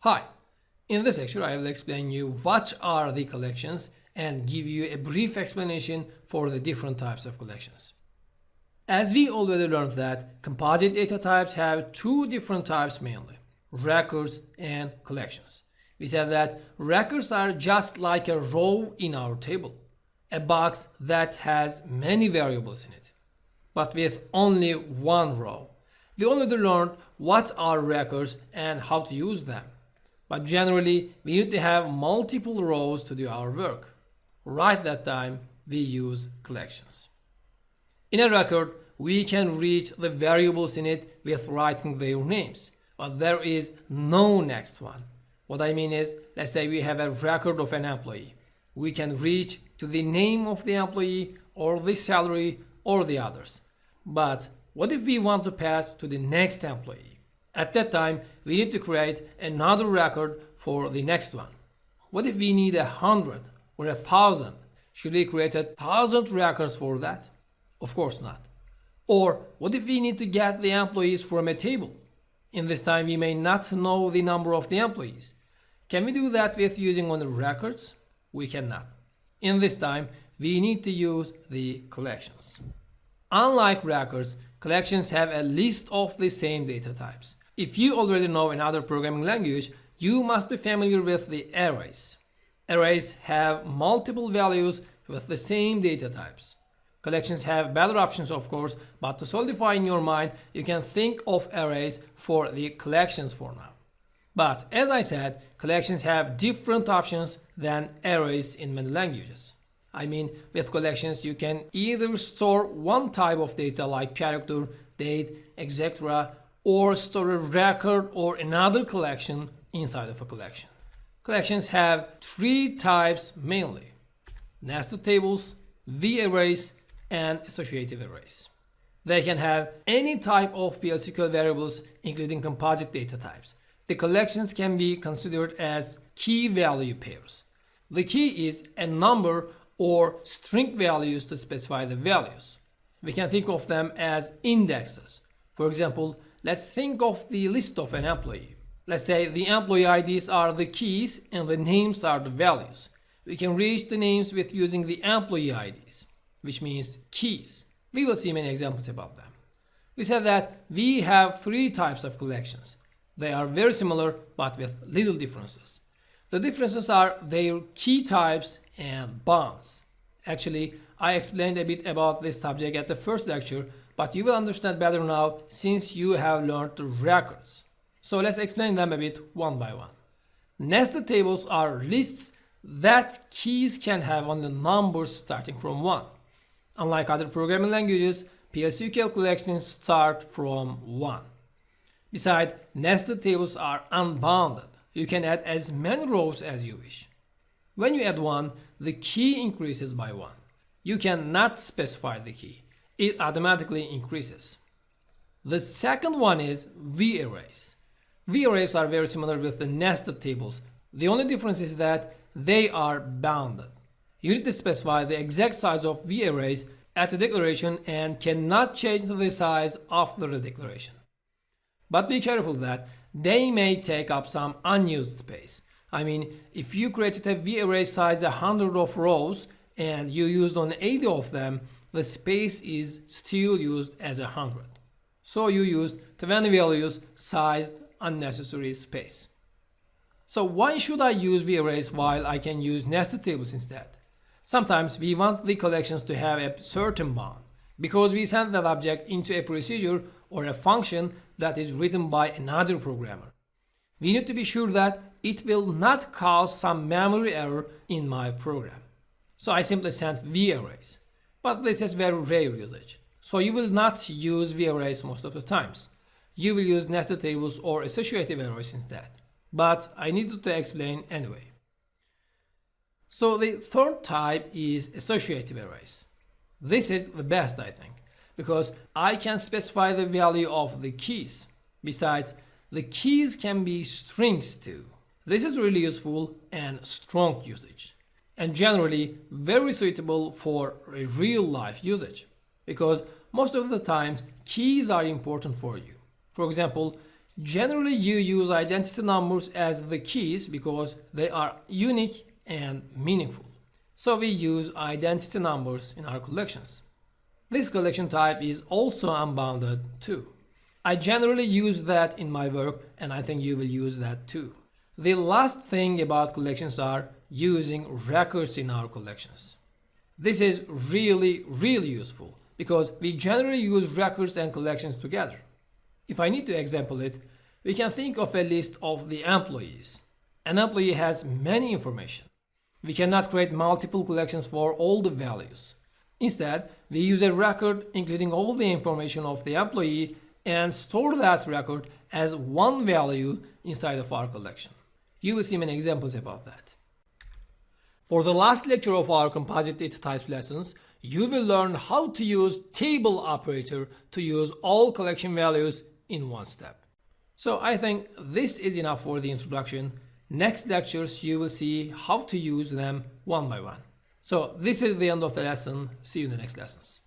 Hi, in this lecture I will explain you what are the collections and give you a brief explanation for the different types of collections. As we already learned that composite data types have two different types mainly, records and collections. We said that records are just like a row in our table, a box that has many variables in it, but with only one row. We already learned what are records and how to use them. But generally, we need to have multiple rows to do our work. Right that time, we use collections. In a record, we can reach the variables in it with writing their names, but there is no next one. What I mean is, let's say we have a record of an employee. We can reach to the name of the employee or the salary or the others. But what if we want to pass to the next employee? At that time, we need to create another record for the next one. What if we need 100 or 1,000? Should we create 1,000 records for that? Of course not. Or what if we need to get the employees from a table? In this time, we may not know the number of the employees. Can we do that with using only records? We cannot. In this time, we need to use the collections. Unlike records, collections have a list of the same data types. If you already know another programming language, you must be familiar with the arrays. Arrays have multiple values with the same data types. Collections have better options, of course, but to solidify in your mind, you can think of arrays for the collections for now. But as I said, collections have different options than arrays in many languages. I mean, with collections, you can either store one type of data like character, date, etc., or store a record or another collection inside of a collection. Collections have three types mainly: nested tables, V-arrays, and associative arrays. They can have any type of PL/SQL variables, including composite data types. The collections can be considered as key value pairs. The key is a number or string values to specify the values. We can think of them as indexes. For example, let's think of the list of an employee. Let's say the employee IDs are the keys and the names are the values. We can reach the names with using the employee IDs, which means keys. We will see many examples about them. We said that we have three types of collections. They are very similar but with little differences. The differences are their key types and bounds. Actually, I explained a bit about this subject at the first lecture, but you will understand better now since you have learned the records. So let's explain them a bit one by one. Nested tables are lists that keys can have on the numbers starting from 1. Unlike other programming languages, PL/SQL collections start from 1. Besides, nested tables are unbounded. You can add as many rows as you wish. When you add 1, the key increases by 1. You cannot specify the key. It automatically increases. The second one is V-arrays. V-arrays are very similar with the nested tables. The only difference is that they are bounded. You need to specify the exact size of V-arrays at the declaration and cannot change the size after the declaration. But be careful that they may take up some unused space. I mean, if you created a V-array size 100 of rows and you used only 80 of them, the space is still used as 100. So you used 20 values sized unnecessary space. So why should I use V-arrays while I can use nested tables instead? Sometimes we want the collections to have a certain bound because we send that object into a procedure or a function that is written by another programmer. We need to be sure that it will not cause some memory error in my program. So I simply sent V-arrays. But this is very rare usage. So you will not use V-arrays most of the times. You will use nested tables or associative arrays instead. But I needed to explain anyway. So the third type is associative arrays. This is the best, I think, because I can specify the value of the keys. Besides, the keys can be strings too. This is really useful and strong usage, and generally very suitable for a real-life usage, because most of the times keys are important for you. For example, Generally, you use identity numbers as the keys because they are unique and meaningful. So we use identity numbers in our collections. This collection type is also unbounded too. I generally use that in my work, and I think you will use that too. The last thing about collections are using records in our collections. This is really useful because we generally use records and collections together. If I need to example it, we can think of a list of the employees. An employee has many information. We cannot create multiple collections for all the values. Instead, we use a record including all the information of the employee and store that record as one value inside of our collection. You will see many examples about that. For the last lecture of our composite data types lessons, you will learn how to use table operator to use all collection values in one step. So I think this is enough for the introduction. Next lectures you will see how to use them one by one. So this is the end of the lesson. See you in the next lessons.